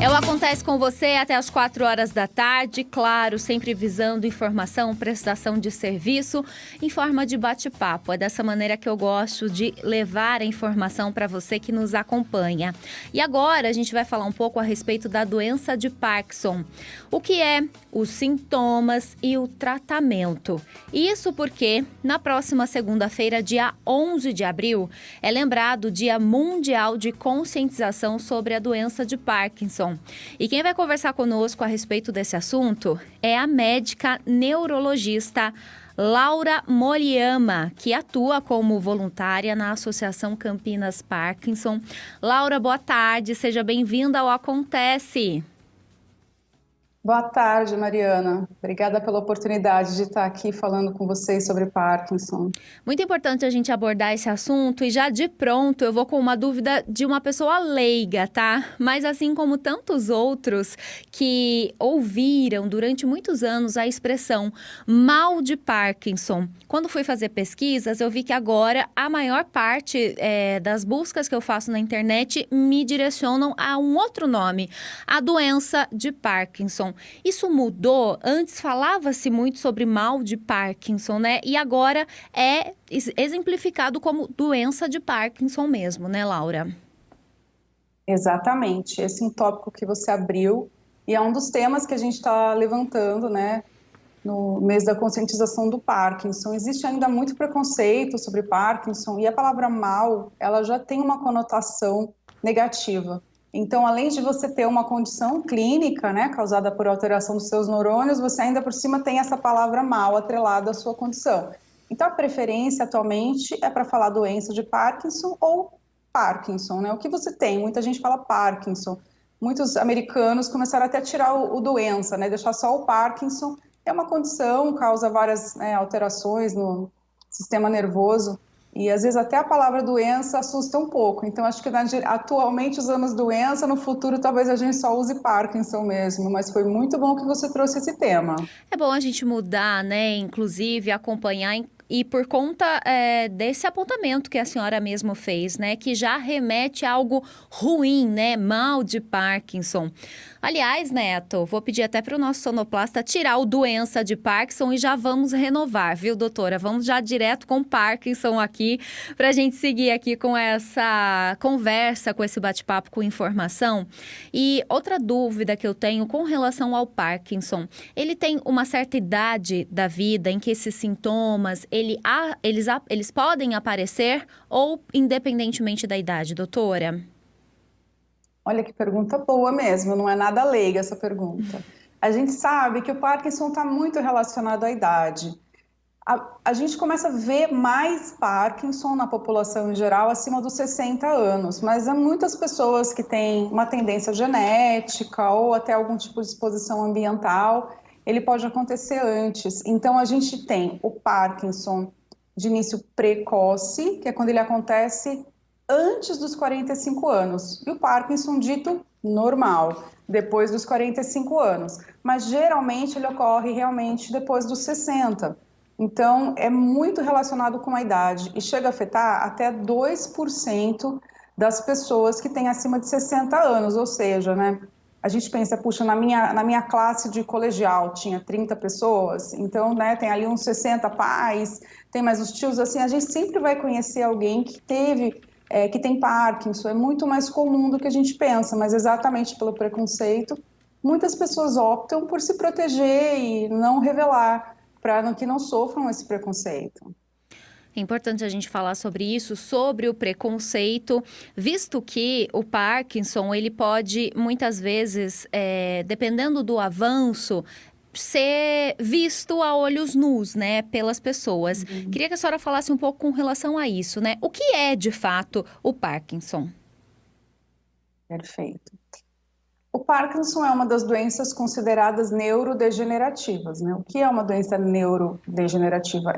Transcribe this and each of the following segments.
Ela acontece com você até as 4 horas da tarde, claro, sempre visando informação, prestação de serviço em forma de bate-papo. É dessa maneira que eu gosto de levar a informação para você que nos acompanha. E agora a gente vai falar um pouco a respeito da doença de Parkinson. O que é, os sintomas e o tratamento. Isso porque na próxima segunda-feira, dia 11 de abril, é lembrado o Dia Mundial de Conscientização sobre a doença de Parkinson. E quem vai conversar conosco a respeito desse assunto é a médica neurologista Laura Moriyama, que atua como voluntária na Associação Campinas Parkinson. Laura, boa tarde, seja bem-vinda ao Acontece. Boa tarde, Mariana. Obrigada pela oportunidade de estar aqui falando com vocês sobre Parkinson. Muito importante a gente abordar esse assunto e já de pronto eu vou com uma dúvida de uma pessoa leiga, tá? Mas assim como tantos outros que ouviram durante muitos anos a expressão mal de Parkinson. Quando fui fazer pesquisas, eu vi que agora a maior parte das buscas que eu faço na internet me direcionam a um outro nome, a doença de Parkinson. Isso mudou? Antes falava-se muito sobre mal de Parkinson, né? E agora é exemplificado como doença de Parkinson mesmo, né, Laura? Exatamente. Esse é um tópico que você abriu e é um dos temas que a gente está levantando, né, no mês da conscientização do Parkinson. Existe ainda muito preconceito sobre Parkinson e a palavra mal, ela já tem uma conotação negativa. Então, além de você ter uma condição clínica, né, causada por alteração dos seus neurônios, você ainda por cima tem essa palavra mal atrelada à sua condição. Então, a preferência atualmente é para falar doença de Parkinson ou Parkinson, né? O que você tem? Muita gente fala Parkinson. Muitos americanos começaram até a tirar o doença, né, deixar só o Parkinson. É uma condição, causa várias, né, alterações no sistema nervoso. E às vezes até a palavra doença assusta um pouco. Então acho que atualmente usamos doença, no futuro talvez a gente só use Parkinson mesmo. Mas foi muito bom que você trouxe esse tema. É bom a gente mudar, né? Inclusive acompanhar e por conta desse apontamento que a senhora mesmo fez, né? Que já remete a algo ruim, né? Mal de Parkinson. Aliás, Neto, vou pedir até para o nosso sonoplasta tirar o doença de Parkinson e já vamos renovar, viu, doutora? Vamos já direto com Parkinson aqui, para a gente seguir aqui com essa conversa, com esse bate-papo, com informação. E outra dúvida que eu tenho com relação ao Parkinson, ele tem uma certa idade da vida em que esses sintomas, eles podem aparecer ou independentemente da idade, doutora? Olha que pergunta boa mesmo, não é nada leiga essa pergunta. A gente sabe que o Parkinson está muito relacionado à idade. A gente começa a ver mais Parkinson na população em geral acima dos 60 anos, mas há muitas pessoas que têm uma tendência genética ou até algum tipo de exposição ambiental, ele pode acontecer antes. Então a gente tem o Parkinson de início precoce, que é quando ele acontece antes dos 45 anos, e o Parkinson dito normal, depois dos 45 anos, mas geralmente ele ocorre realmente depois dos 60. Então, é muito relacionado com a idade e chega a afetar até 2% das pessoas que têm acima de 60 anos, ou seja, né, a gente pensa, puxa, na minha classe de colegial tinha 30 pessoas, então, né, tem ali uns 60 pais, tem mais os tios, assim, a gente sempre vai conhecer alguém que que tem Parkinson, é muito mais comum do que a gente pensa, mas exatamente pelo preconceito, muitas pessoas optam por se proteger e não revelar, para que não sofram esse preconceito. É importante a gente falar sobre isso, sobre o preconceito, visto que o Parkinson, ele pode, muitas vezes, dependendo do avanço, ser visto a olhos nus, né, pelas pessoas. Queria que a senhora falasse um pouco com relação a isso, né? O que é, de fato, o Parkinson? Perfeito. O Parkinson é uma das doenças consideradas neurodegenerativas, né? O que é uma doença neurodegenerativa?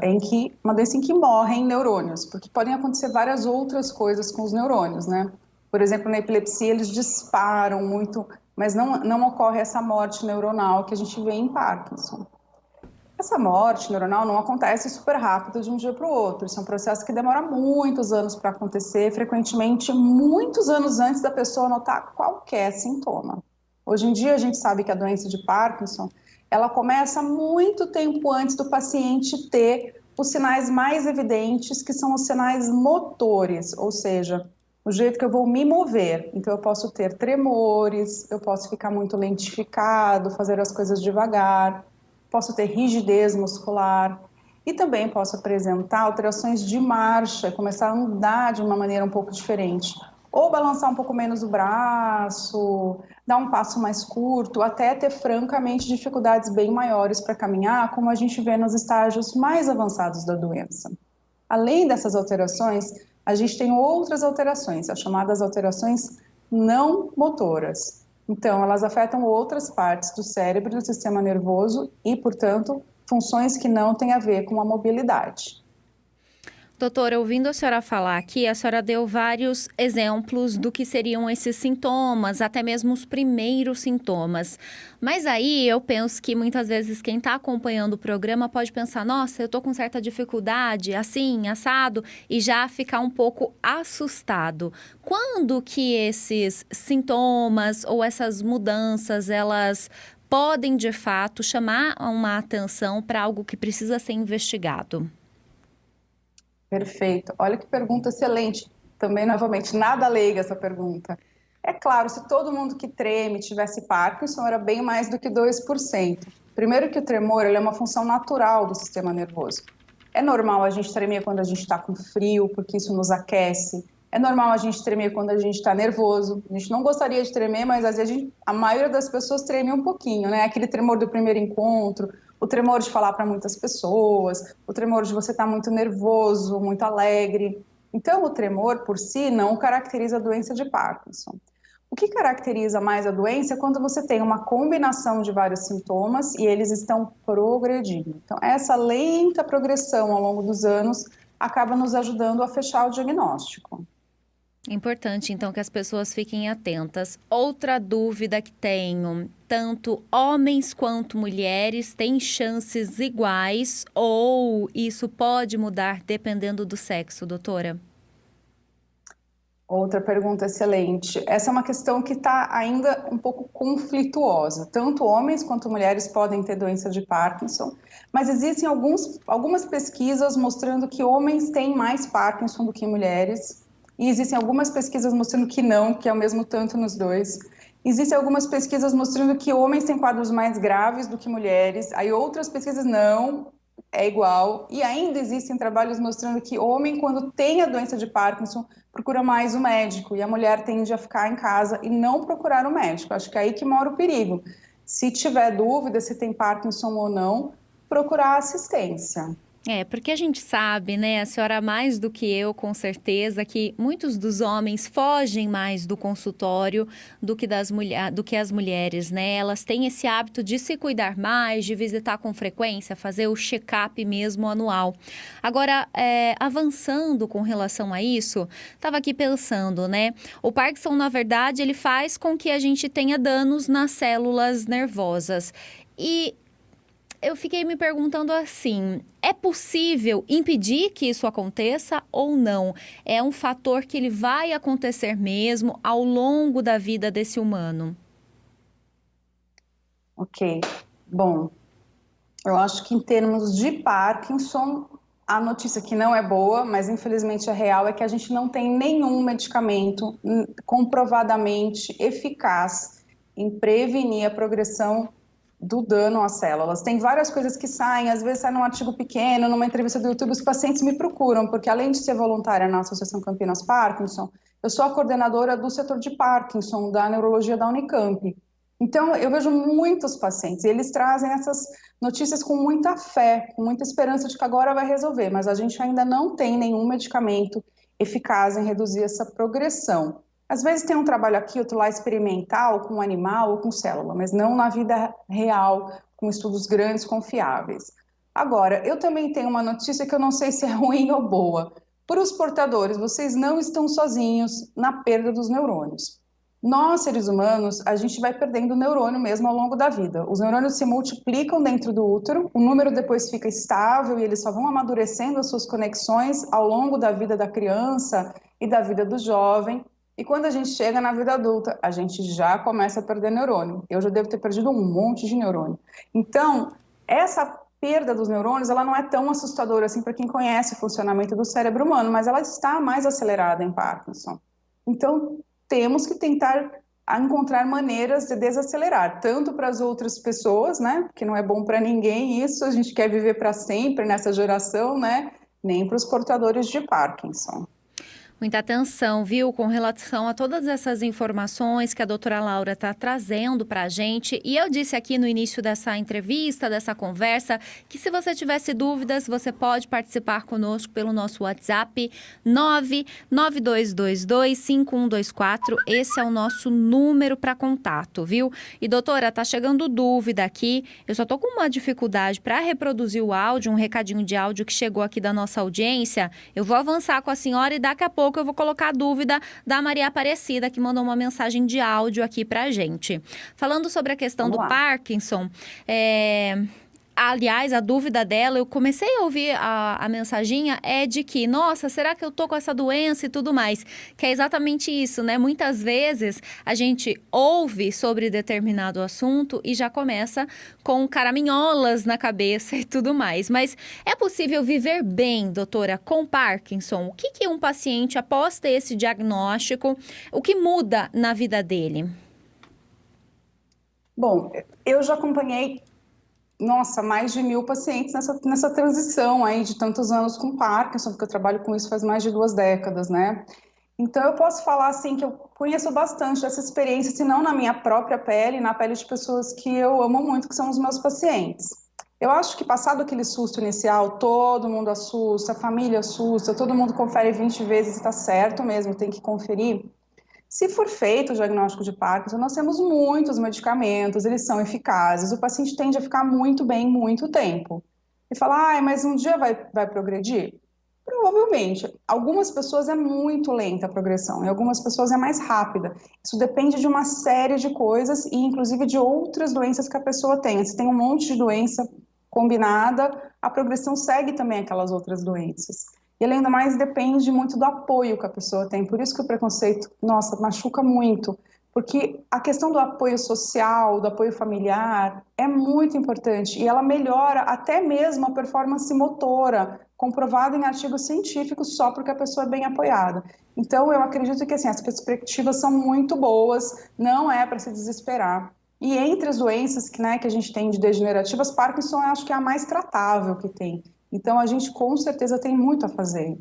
Uma doença em que morrem neurônios, porque podem acontecer várias outras coisas com os neurônios, né? Por exemplo, na epilepsia eles disparam muito, mas não ocorre essa morte neuronal que a gente vê em Parkinson. Essa morte neuronal não acontece super rápido de um dia para o outro. Isso é um processo que demora muitos anos para acontecer, frequentemente muitos anos antes da pessoa notar qualquer sintoma. Hoje em dia a gente sabe que a doença de Parkinson, ela começa muito tempo antes do paciente ter os sinais mais evidentes, que são os sinais motores, ou seja, o jeito que eu vou me mover. Então eu posso ter tremores, eu posso ficar muito lentificado, fazer as coisas devagar, posso ter rigidez muscular e também posso apresentar alterações de marcha, começar a andar de uma maneira um pouco diferente, ou balançar um pouco menos o braço, dar um passo mais curto, até ter francamente dificuldades bem maiores para caminhar, como a gente vê nos estágios mais avançados da doença. Além dessas alterações, a gente tem outras alterações, as chamadas alterações não motoras. Então, elas afetam outras partes do cérebro e do sistema nervoso e, portanto, funções que não têm a ver com a mobilidade. Doutora, ouvindo a senhora falar aqui, a senhora deu vários exemplos do que seriam esses sintomas, até mesmo os primeiros sintomas. Mas aí eu penso que muitas vezes quem está acompanhando o programa pode pensar, nossa, eu estou com certa dificuldade, assim, assado, e já ficar um pouco assustado. Quando que esses sintomas ou essas mudanças, elas podem de fato chamar uma atenção para algo que precisa ser investigado? Perfeito. Olha que pergunta excelente. Também, novamente, nada leiga essa pergunta. É claro, se todo mundo que treme tivesse Parkinson, era bem mais do que 2%. Primeiro que o tremor ele é uma função natural do sistema nervoso. É normal a gente tremer quando a gente está com frio, porque isso nos aquece. É normal a gente tremer quando a gente está nervoso. A gente não gostaria de tremer, mas às vezes a maioria das pessoas treme um pouquinho, né? Aquele tremor do primeiro encontro, o tremor de falar para muitas pessoas, o tremor de você estar muito nervoso, muito alegre. Então, o tremor por si não caracteriza a doença de Parkinson. O que caracteriza mais a doença é quando você tem uma combinação de vários sintomas e eles estão progredindo. Então, essa lenta progressão ao longo dos anos acaba nos ajudando a fechar o diagnóstico. Importante, então, que as pessoas fiquem atentas. Outra dúvida que tenho, tanto homens quanto mulheres têm chances iguais ou isso pode mudar dependendo do sexo, doutora? Outra pergunta excelente. Essa é uma questão que está ainda um pouco conflituosa. Tanto homens quanto mulheres podem ter doença de Parkinson, mas existem algumas pesquisas mostrando que homens têm mais Parkinson do que mulheres. E existem algumas pesquisas mostrando que não, que é o mesmo tanto nos dois. Existem algumas pesquisas mostrando que homens têm quadros mais graves do que mulheres. Aí outras pesquisas não, é igual. E ainda existem trabalhos mostrando que homem, quando tem a doença de Parkinson, procura mais o médico. E a mulher tende a ficar em casa e não procurar o médico. Acho que é aí que mora o perigo. Se tiver dúvida se tem Parkinson ou não, procurar assistência. Porque a gente sabe, né, a senhora mais do que eu, com certeza, que muitos dos homens fogem mais do consultório do que as mulheres, né? Elas têm esse hábito de se cuidar mais, de visitar com frequência, fazer o check-up mesmo anual. Agora, avançando com relação a isso, estava aqui pensando, né? O Parkinson, na verdade, ele faz com que a gente tenha danos nas células nervosas. E eu fiquei me perguntando assim, é possível impedir que isso aconteça ou não? É um fator que ele vai acontecer mesmo ao longo da vida desse humano? Ok, bom, eu acho que em termos de Parkinson, a notícia que não é boa, mas infelizmente é real, é que a gente não tem nenhum medicamento comprovadamente eficaz em prevenir a progressão do dano às células. Tem várias coisas que saem, às vezes sai num artigo pequeno, numa entrevista do YouTube, os pacientes me procuram, porque além de ser voluntária na Associação Campinas Parkinson, eu sou a coordenadora do setor de Parkinson, da neurologia da Unicamp. Então, eu vejo muitos pacientes, e eles trazem essas notícias com muita fé, com muita esperança de que agora vai resolver, mas a gente ainda não tem nenhum medicamento eficaz em reduzir essa progressão. Às vezes tem um trabalho aqui, outro lá experimental, com animal ou com célula, mas não na vida real, com estudos grandes, confiáveis. Agora, eu também tenho uma notícia que eu não sei se é ruim ou boa. Para os portadores, vocês não estão sozinhos na perda dos neurônios. Nós, seres humanos, a gente vai perdendo neurônio mesmo ao longo da vida. Os neurônios se multiplicam dentro do útero, o número depois fica estável e eles só vão amadurecendo as suas conexões ao longo da vida da criança e da vida do jovem. E quando a gente chega na vida adulta, a gente já começa a perder neurônio. Eu já devo ter perdido um monte de neurônio. Então, essa perda dos neurônios, ela não é tão assustadora assim para quem conhece o funcionamento do cérebro humano, mas ela está mais acelerada em Parkinson. Então, temos que tentar encontrar maneiras de desacelerar, tanto para as outras pessoas, né, que não é bom para ninguém isso, a gente quer viver para sempre nessa geração, né, nem para os portadores de Parkinson. Muita atenção, viu, com relação a todas essas informações que a doutora Laura está trazendo para a gente. E eu disse aqui no início dessa entrevista, dessa conversa, que se você tivesse dúvidas, você pode participar conosco pelo nosso WhatsApp 992225124. Esse é o nosso número para contato, viu? E doutora, tá chegando dúvida aqui. Eu só tô com uma dificuldade para reproduzir o áudio, um recadinho de áudio que chegou aqui da nossa audiência. Eu vou avançar com a senhora e daqui a pouco eu vou colocar a dúvida da Maria Aparecida, que mandou uma mensagem de áudio aqui pra gente. Falando sobre a questão do Parkinson, aliás, a dúvida dela, eu comecei a ouvir a mensaginha, é de que, nossa, será que eu tô com essa doença e tudo mais? Que é exatamente isso, né? Muitas vezes a gente ouve sobre determinado assunto e já começa com caraminholas na cabeça e tudo mais. Mas é possível viver bem, doutora, com Parkinson? O que um paciente, após ter esse diagnóstico, o que muda na vida dele? Bom, eu já acompanhei mais de 1.000 pacientes nessa transição aí de tantos anos com Parkinson, porque eu trabalho com isso faz mais de 2 décadas, né? Então eu posso falar assim que eu conheço bastante dessa experiência, se não na minha própria pele, na pele de pessoas que eu amo muito, que são os meus pacientes. Eu acho que passado aquele susto inicial, todo mundo assusta, a família assusta, todo mundo confere 20 vezes, está certo mesmo, tem que conferir. Se for feito o diagnóstico de Parkinson, nós temos muitos medicamentos, eles são eficazes, o paciente tende a ficar muito bem muito tempo. E fala, mas um dia vai progredir? Provavelmente. Algumas pessoas é muito lenta a progressão, e algumas pessoas é mais rápida. Isso depende de uma série de coisas, e inclusive de outras doenças que a pessoa tem. Se tem um monte de doença combinada, a progressão segue também aquelas outras doenças. E ele ainda mais depende muito do apoio que a pessoa tem. Por isso que o preconceito, machuca muito. Porque a questão do apoio social, do apoio familiar, é muito importante. E ela melhora até mesmo a performance motora, comprovada em artigos científicos, só porque a pessoa é bem apoiada. Então, eu acredito que as perspectivas são muito boas, não é para se desesperar. E entre as doenças que a gente tem de degenerativas, Parkinson eu acho que é a mais tratável que tem. Então, a gente com certeza tem muito a fazer.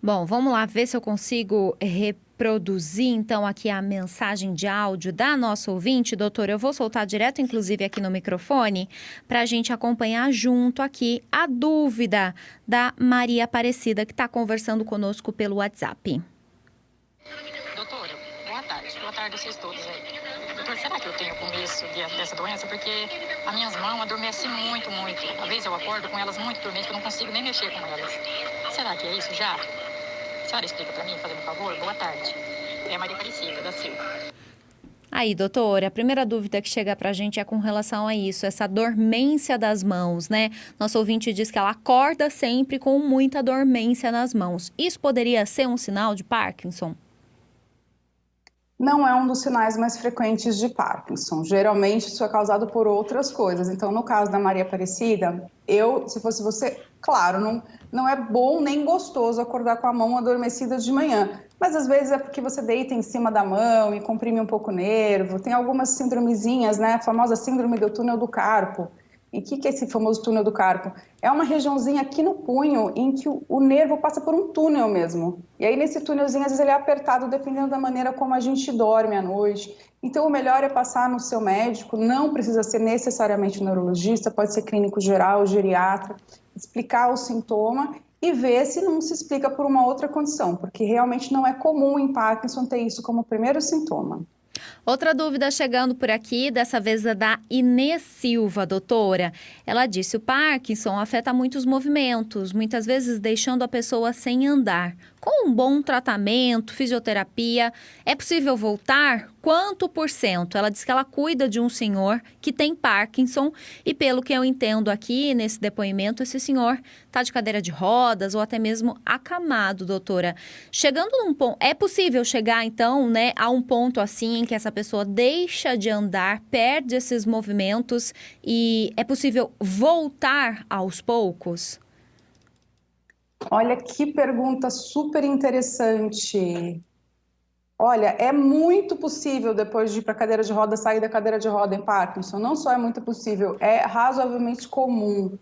Bom, vamos lá ver se eu consigo reproduzir, então, aqui a mensagem de áudio da nossa ouvinte. Doutora, eu vou soltar direto, inclusive, aqui no microfone, para a gente acompanhar junto aqui a dúvida da Maria Aparecida, que está conversando conosco pelo WhatsApp. Doutora, boa tarde. Boa tarde a vocês todos aí. Doutor, será que eu tenho começo dessa doença? Porque as minhas mãos adormecem muito, muito. Às vezes eu acordo com elas muito dormentes, que eu não consigo nem mexer com elas. Será que é isso já? A senhora explica para mim, fazendo um favor? Boa tarde. É a Maria Aparecida, da Silva. Aí, doutora, a primeira dúvida que chega pra gente é com relação a isso, essa dormência das mãos, né? Nosso ouvinte diz que ela acorda sempre com muita dormência nas mãos. Isso poderia ser um sinal de Parkinson? Não é um dos sinais mais frequentes de Parkinson. Geralmente isso é causado por outras coisas. Então, no caso da Maria Aparecida, se fosse você, claro, não é bom nem gostoso acordar com a mão adormecida de manhã. Mas às vezes é porque você deita em cima da mão e comprime um pouco o nervo. Tem algumas síndromezinhas, né? A famosa síndrome do túnel do carpo. E o que é esse famoso túnel do carpo? É uma regiãozinha aqui no punho em que o nervo passa por um túnel mesmo. E aí nesse túnelzinho, às vezes ele é apertado dependendo da maneira como a gente dorme à noite. Então o melhor é passar no seu médico, não precisa ser necessariamente neurologista, pode ser clínico geral, geriatra, explicar o sintoma e ver se não se explica por uma outra condição, porque realmente não é comum em Parkinson ter isso como primeiro sintoma. Outra dúvida chegando por aqui, dessa vez é da Inês Silva, doutora. Ela disse: o Parkinson afeta muitos movimentos, muitas vezes deixando a pessoa sem andar. com um bom tratamento, fisioterapia, é possível voltar? Quanto por cento? Ela diz que ela cuida de um senhor que tem Parkinson e, pelo que eu entendo aqui nesse depoimento, esse senhor está de cadeira de rodas ou até mesmo acamado, doutora. Chegando num ponto, é possível chegar então, né, a um ponto assim em que essa pessoa deixa de andar, perde esses movimentos e é possível voltar aos poucos? Olha que pergunta super interessante. Olha, é muito possível depois de ir para a cadeira de roda sair da cadeira de roda em Parkinson. Não só é muito possível, é razoavelmente comum.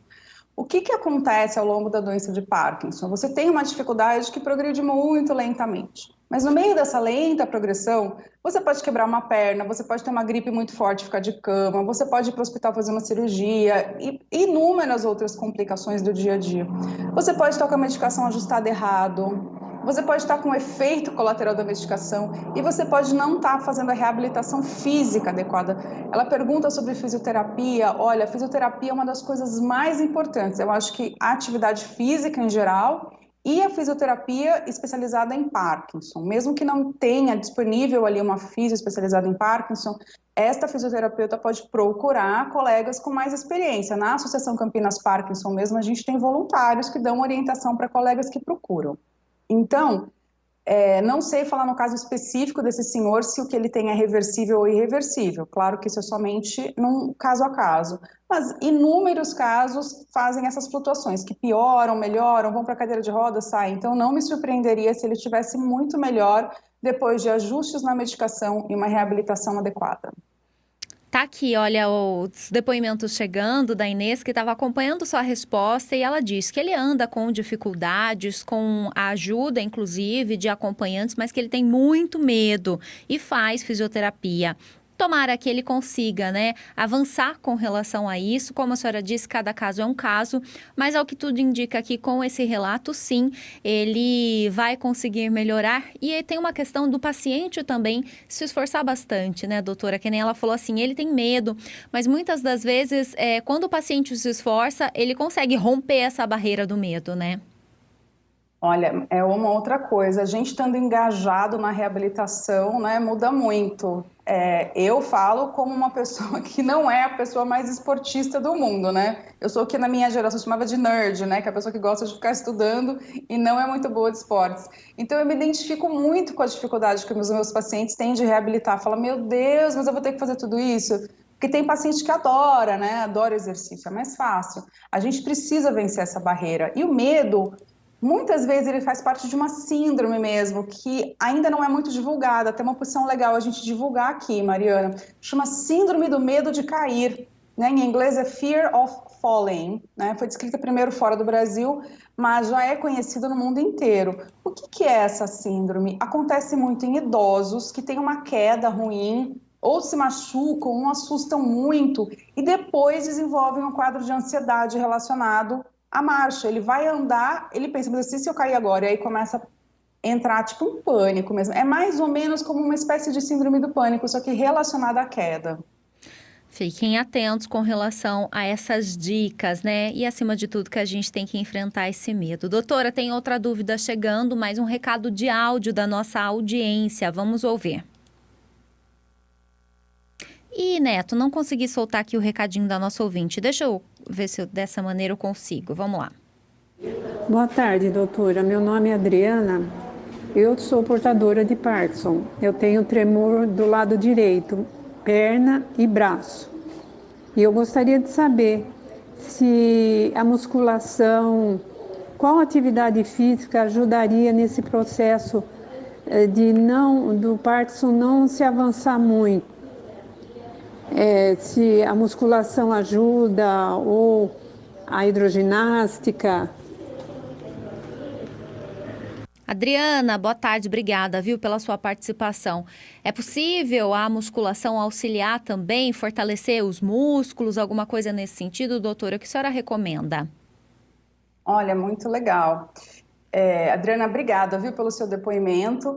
O que acontece ao longo da doença de Parkinson? Você tem uma dificuldade que progride muito lentamente. Mas no meio dessa lenta progressão, você pode quebrar uma perna, você pode ter uma gripe muito forte, ficar de cama, você pode ir para o hospital fazer uma cirurgia e inúmeras outras complicações do dia a dia. Você pode estar com a medicação ajustada errado, você pode estar com o efeito colateral da medicação e você pode não estar fazendo a reabilitação física adequada. Ela pergunta sobre fisioterapia. Olha, a fisioterapia é uma das coisas mais importantes. Eu acho que a atividade física em geral e a fisioterapia especializada em Parkinson. Mesmo que não tenha disponível ali uma fisio especializada em Parkinson, esta fisioterapeuta pode procurar colegas com mais experiência. Na Associação Campinas Parkinson mesmo, a gente tem voluntários que dão orientação para colegas que procuram. Então, não sei falar no caso específico desse senhor se o que ele tem é reversível ou irreversível. Claro que isso é somente num caso a caso. Mas inúmeros casos fazem essas flutuações, que pioram, melhoram, vão para a cadeira de rodas, saem. Então, não me surpreenderia se ele estivesse muito melhor depois de ajustes na medicação e uma reabilitação adequada. Tá aqui, olha, os depoimentos chegando da Inês, que estava acompanhando sua resposta, e ela diz que ele anda com dificuldades, com a ajuda, inclusive, de acompanhantes, mas que ele tem muito medo e faz fisioterapia. Tomara que ele consiga, né, avançar com relação a isso. Como a senhora disse, cada caso é um caso, mas ao que tudo indica aqui com esse relato, sim, ele vai conseguir melhorar. E tem uma questão do paciente também se esforçar bastante, né, doutora? Que nem ela falou assim, ele tem medo, mas muitas das vezes, quando o paciente se esforça, ele consegue romper essa barreira do medo, né? Olha, é uma outra coisa, a gente estando engajado na reabilitação, né, muda muito. Eu falo como uma pessoa que não é a pessoa mais esportista do mundo, né? Eu sou o que na minha geração chamava de nerd, né? Que é a pessoa que gosta de ficar estudando e não é muito boa de esportes. Então eu me identifico muito com a dificuldade que os meus pacientes têm de reabilitar. Fala, meu Deus, mas eu vou ter que fazer tudo isso? Porque tem paciente que adora, né? Adora exercício, é mais fácil. A gente precisa vencer essa barreira. E o medo, muitas vezes ele faz parte de uma síndrome mesmo, que ainda não é muito divulgada. Tem uma posição legal a gente divulgar aqui, Mariana. Chama Síndrome do Medo de Cair. Né? Em inglês é Fear of Falling. Né? Foi descrita primeiro fora do Brasil, mas já é conhecida no mundo inteiro. O que é essa síndrome? Acontece muito em idosos que têm uma queda ruim, ou se machucam, ou assustam muito, e depois desenvolvem um quadro de ansiedade relacionado a marcha. Ele vai andar, ele pensa, mas assim, se eu cair agora? E aí começa a entrar tipo um pânico mesmo. É mais ou menos como uma espécie de síndrome do pânico, só que relacionada à queda. Fiquem atentos com relação a essas dicas, né? E acima de tudo que a gente tem que enfrentar esse medo. Doutora, tem outra dúvida chegando, mais um recado de áudio da nossa audiência. Vamos ouvir. E, Neto, não consegui soltar aqui o recadinho da nossa ouvinte. Deixa eu ver se dessa maneira eu consigo. Vamos lá. Boa tarde, doutora. Meu nome é Adriana. Eu sou portadora de Parkinson. Eu tenho tremor do lado direito, perna e braço. E eu gostaria de saber se a musculação, qual atividade física ajudaria nesse processo do Parkinson não se avançar muito. Se a musculação ajuda ou a hidroginástica. Adriana, boa tarde, obrigada, viu, pela sua participação. É possível a musculação auxiliar também, fortalecer os músculos, alguma coisa nesse sentido, doutora? O que a senhora recomenda? Olha, muito legal. Adriana, obrigada, viu, pelo seu depoimento.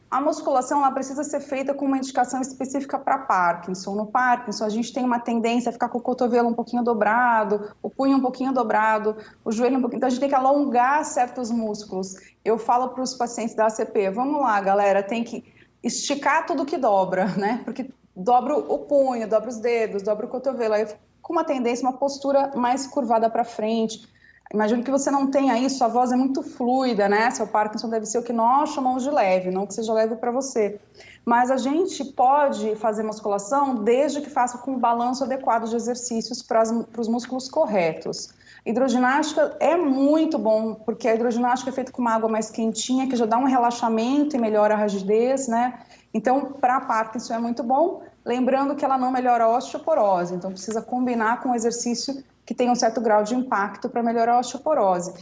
A musculação ela precisa ser feita com uma indicação específica para Parkinson. No Parkinson, a gente tem uma tendência a ficar com o cotovelo um pouquinho dobrado, o punho um pouquinho dobrado, o joelho um pouquinho. Então, a gente tem que alongar certos músculos. Eu falo para os pacientes da ACP, vamos lá, galera, tem que esticar tudo que dobra, né? Porque dobra o punho, dobra os dedos, dobra o cotovelo. Aí, com uma tendência, uma postura mais curvada para frente. Imagino que você não tenha isso, sua voz é muito fluida, né? Seu Parkinson deve ser o que nós chamamos de leve, não que seja leve para você. Mas a gente pode fazer musculação desde que faça com o balanço adequado de exercícios para os músculos corretos. Hidroginástica é muito bom, porque a hidroginástica é feita com uma água mais quentinha, que já dá um relaxamento e melhora a rigidez, né? Então, para Parkinson é muito bom, lembrando que ela não melhora a osteoporose, então precisa combinar com o exercício que tem um certo grau de impacto para melhorar a osteoporose.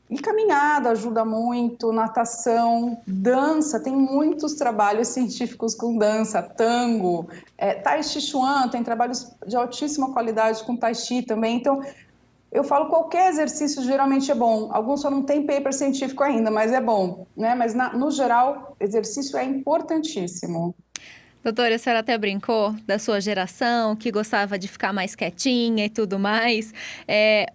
E caminhada ajuda muito, natação, dança, tem muitos trabalhos científicos com dança, tango, Tai Chi Chuan, tem trabalhos de altíssima qualidade com Tai Chi também. Então, eu falo qualquer exercício geralmente é bom. Alguns só não tem paper científico ainda, mas é bom, né? Mas no geral, exercício é importantíssimo. Doutora, a senhora até brincou da sua geração, que gostava de ficar mais quietinha e tudo mais.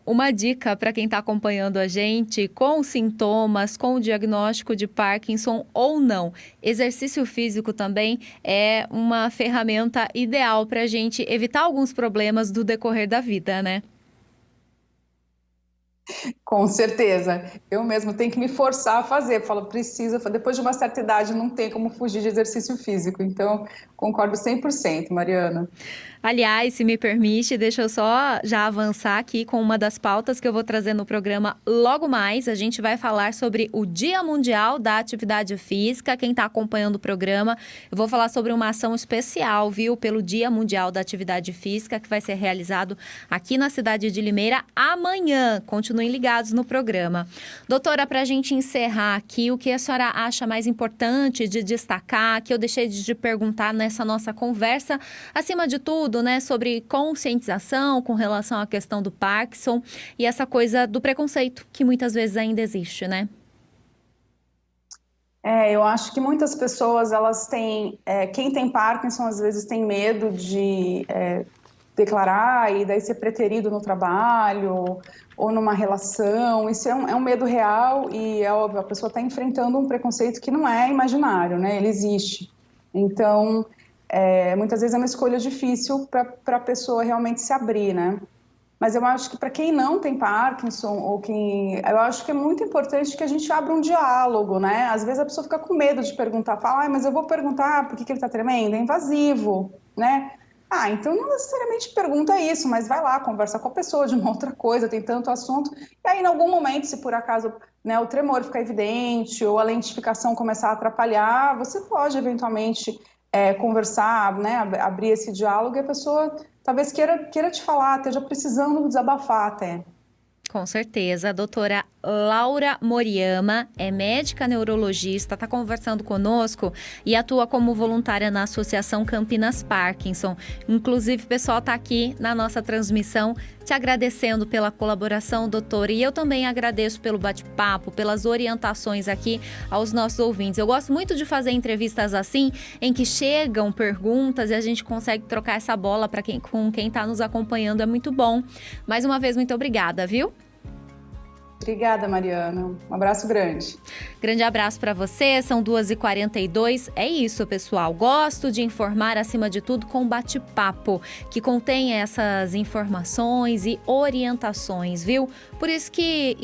Uma dica para quem está acompanhando a gente, com sintomas, com o diagnóstico de Parkinson ou não. Exercício físico também é uma ferramenta ideal para a gente evitar alguns problemas do decorrer da vida, né? Com certeza. Eu mesmo tenho que me forçar a fazer. Eu falo, precisa, depois de uma certa idade não tem como fugir de exercício físico. Então, concordo 100%, Mariana. Aliás, se me permite, deixa eu só já avançar aqui com uma das pautas que eu vou trazer no programa logo mais. A gente vai falar sobre o Dia Mundial da Atividade Física. Quem está acompanhando o programa, eu vou falar sobre uma ação especial, viu? Pelo Dia Mundial da Atividade Física, que vai ser realizado aqui na cidade de Limeira amanhã. Continuem ligados no programa. Doutora, para a gente encerrar aqui, o que a senhora acha mais importante de destacar, que eu deixei de perguntar nessa nossa conversa, acima de tudo, né, sobre conscientização com relação à questão do Parkinson e essa coisa do preconceito que muitas vezes ainda existe, né? Eu acho que muitas pessoas, elas têm, quem tem Parkinson às vezes tem medo de declarar e daí ser preterido no trabalho ou numa relação. Isso é um medo real e é óbvio, a pessoa está enfrentando um preconceito que não é imaginário, né? Ele existe. Então, muitas vezes é uma escolha difícil para a pessoa realmente se abrir, né? Mas eu acho que para quem não tem Parkinson, eu acho que é muito importante que a gente abra um diálogo, né? Às vezes a pessoa fica com medo de perguntar, fala, mas eu vou perguntar por que ele está tremendo? É invasivo, né? Então não necessariamente pergunta isso, mas vai lá, conversa com a pessoa de uma outra coisa, tem tanto assunto. E aí, em algum momento, se por acaso, né, o tremor ficar evidente ou a lentificação começar a atrapalhar, você pode eventualmente conversar, né, abrir esse diálogo e a pessoa talvez queira te falar, esteja precisando desabafar até. Com certeza. A doutora Laura Moriyama é médica neurologista, está conversando conosco e atua como voluntária na Associação Campinas Parkinson. Inclusive, o pessoal está aqui na nossa transmissão te agradecendo pela colaboração, doutora. E eu também agradeço pelo bate-papo, pelas orientações aqui aos nossos ouvintes. Eu gosto muito de fazer entrevistas assim, em que chegam perguntas e a gente consegue trocar essa bola com quem está nos acompanhando. É muito bom. Mais uma vez, muito obrigada, viu? Obrigada, Mariana. Um abraço grande. Grande abraço para você. São 2h42. É isso, pessoal. Gosto de informar, acima de tudo, com bate-papo, que contém essas informações e orientações, viu? Por isso que